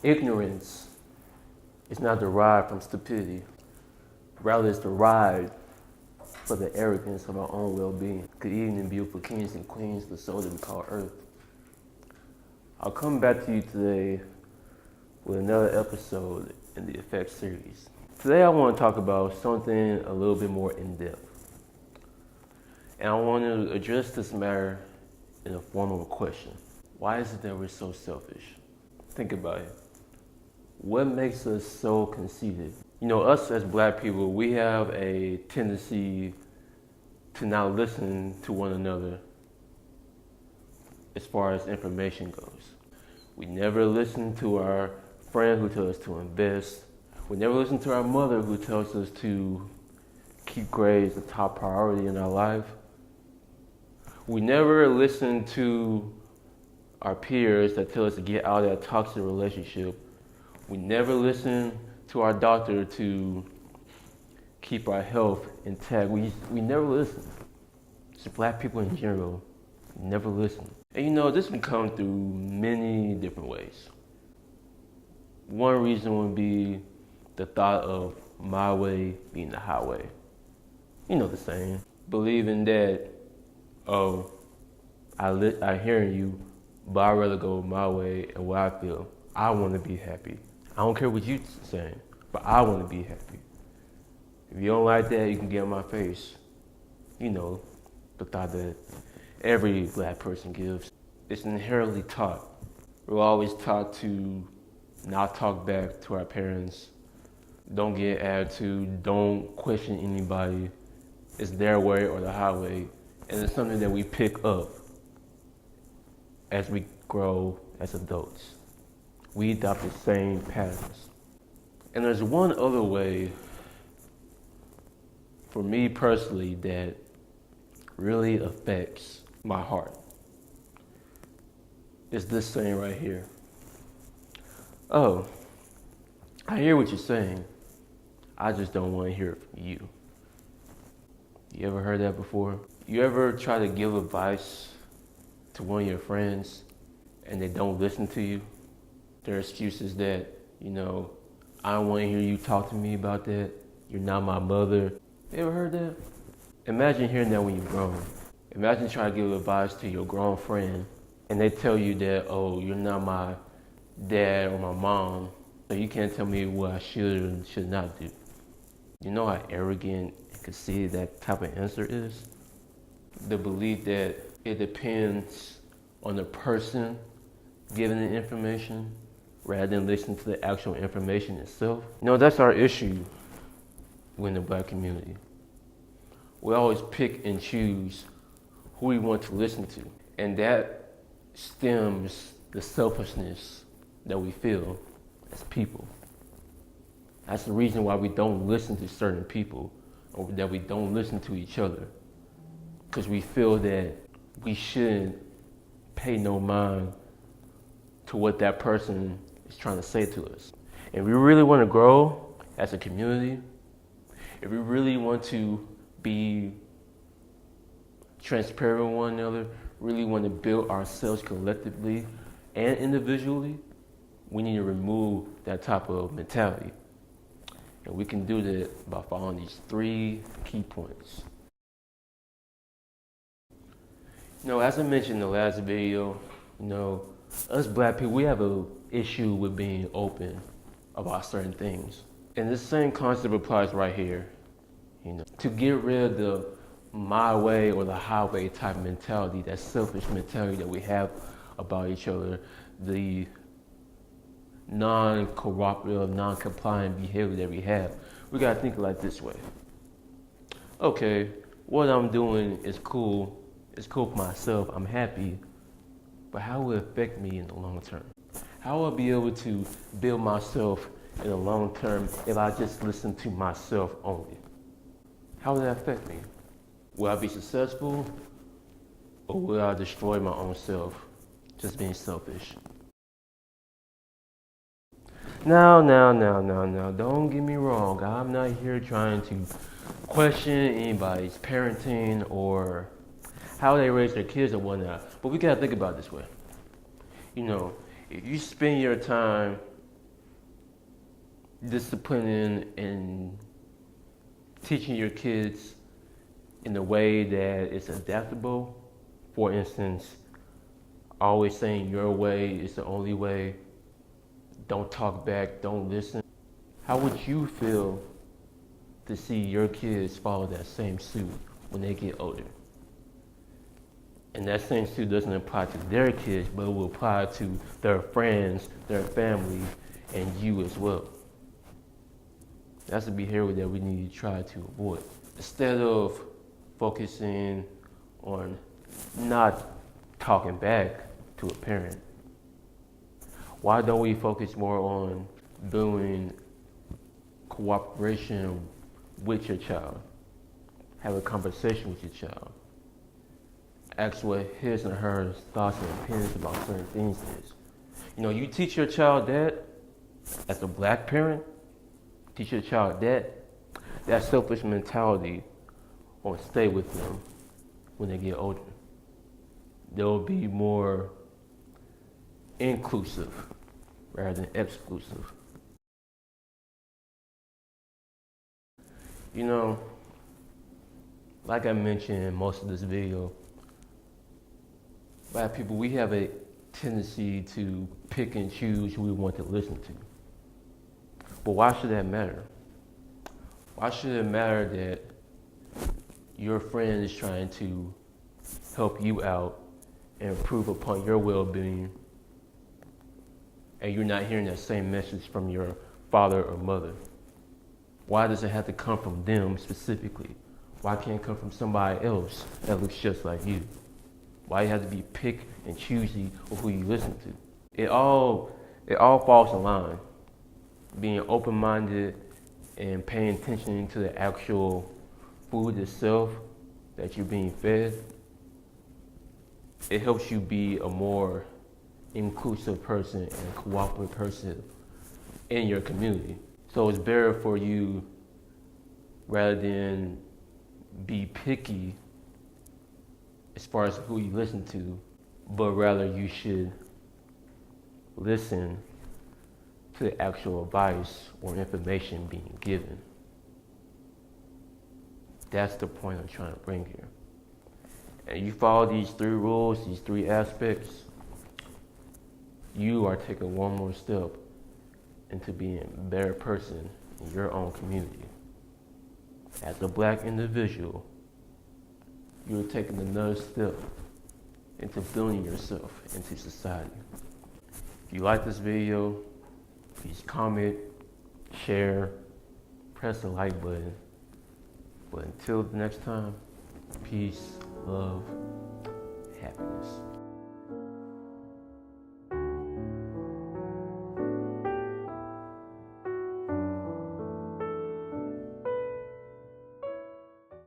Ignorance is not derived from stupidity. Rather, it's derived for the arrogance of our own well-being. Good evening, beautiful kings and queens, the soul that we call Earth. I'll come back to you today with another episode in the Effects series. Today I want to talk about something a little bit more in-depth. And I want to address this matter in the form of a question. Why is it that we're so selfish? Think about it. What makes us so conceited? You know, us as black people, we have a tendency to not listen to one another as far as information goes. We never listen to our friend who tells us to invest. We never listen to our mother who tells us to keep grades the top priority in our life. We never listen to our peers that tell us to get out of that toxic relationship. We never listen to our doctor to keep our health intact. We never listen. Just black people in general never listen. And you know, this can come through many different ways. One reason would be the thought of my way being the highway. You know the saying. Believing that, oh, I hear you, but I'd rather go my way and what I feel. I want to be happy. I don't care what you're saying, but I want to be happy. If you don't like that, you can get in my face. You know, the thought that every black person gives. It's inherently taught. We're always taught to not talk back to our parents. Don't get attitude. Don't question anybody. It's their way or the highway. And it's something that we pick up as we grow as adults. We adopt the same patterns. And there's one other way, for me personally, that really affects my heart. It's this saying right here. Oh, I hear what you're saying. I just don't want to hear it from you. You ever heard that before? You ever try to give advice to one of your friends and they don't listen to you? Their excuse is that, you know, I don't want to hear you talk to me about that. You're not my mother. You ever heard that? Imagine hearing that when you're grown. Imagine trying to give advice to your grown friend and they tell you that, oh, you're not my dad or my mom, so you can't tell me what I should and should not do. You know how arrogant and conceited that type of answer is? The belief that it depends on the person giving the information rather than listening to the actual information itself. You know, that's our issue within the black community. We always pick and choose who we want to listen to. And that stems the selfishness that we feel as people. That's the reason why we don't listen to certain people or that we don't listen to each other. Because we feel that we shouldn't pay no mind to what that person is trying to say to us. If we really want to grow as a community, if we really want to be transparent with one another, really want to build ourselves collectively and individually, we need to remove that type of mentality. And we can do that by following these 3 key points. You know, as I mentioned in the last video, you know, us black people, we have an issue with being open about certain things. And this same concept applies right here. You know, to get rid of the my way or the highway type mentality, that selfish mentality that we have about each other, the non-cooperative, non-compliant behavior that we have, we gotta think like this way. Okay, what I'm doing is cool. It's cool for myself. I'm happy. But how will it affect me in the long term? How will I be able to build myself in the long term if I just listen to myself only? How will that affect me? Will I be successful or will I destroy my own self just being selfish? Now, don't get me wrong. I'm not here trying to question anybody's parenting or how they raise their kids or whatnot. But we gotta think about it this way. You know, if you spend your time disciplining and teaching your kids in a way that is adaptable. For instance, always saying your way is the only way. Don't talk back, don't listen. How would you feel to see your kids follow that same suit when they get older? And that same suit doesn't apply to their kids, but it will apply to their friends, their family, and you as well. That's a behavior that we need to try to avoid. Instead of focusing on not talking back to a parent, why don't we focus more on building cooperation with your child? Have a conversation with your child. Ask what his and her thoughts and opinions about certain things is. You know, you teach your child that, as a black parent, teach your child that selfish mentality will stay with them when they get older. They'll be more inclusive rather than exclusive. You know, like I mentioned in most of this video, Black people, we have a tendency to pick and choose who we want to listen to. But why should that matter? Why should it matter that your friend is trying to help you out and improve upon your well-being, and you're not hearing that same message from your father or mother? Why does it have to come from them specifically? Why can't it come from somebody else that looks just like you? Why you have to be pick and choosy of who you listen to? It all falls in line. Being open-minded and paying attention to the actual food itself that you're being fed, it helps you be a more inclusive person and a cooperative person in your community. So it's better for you, rather than be picky as far as who you listen to, but rather you should listen to the actual advice or information being given. That's the point I'm trying to bring here. And you follow these 3 rules, these 3 aspects, you are taking one more step into being a better person in your own community. As a black individual, you're taking another step into building yourself into society. If you like this video, please comment, share, press the like button. But until the next time, peace, love, happiness.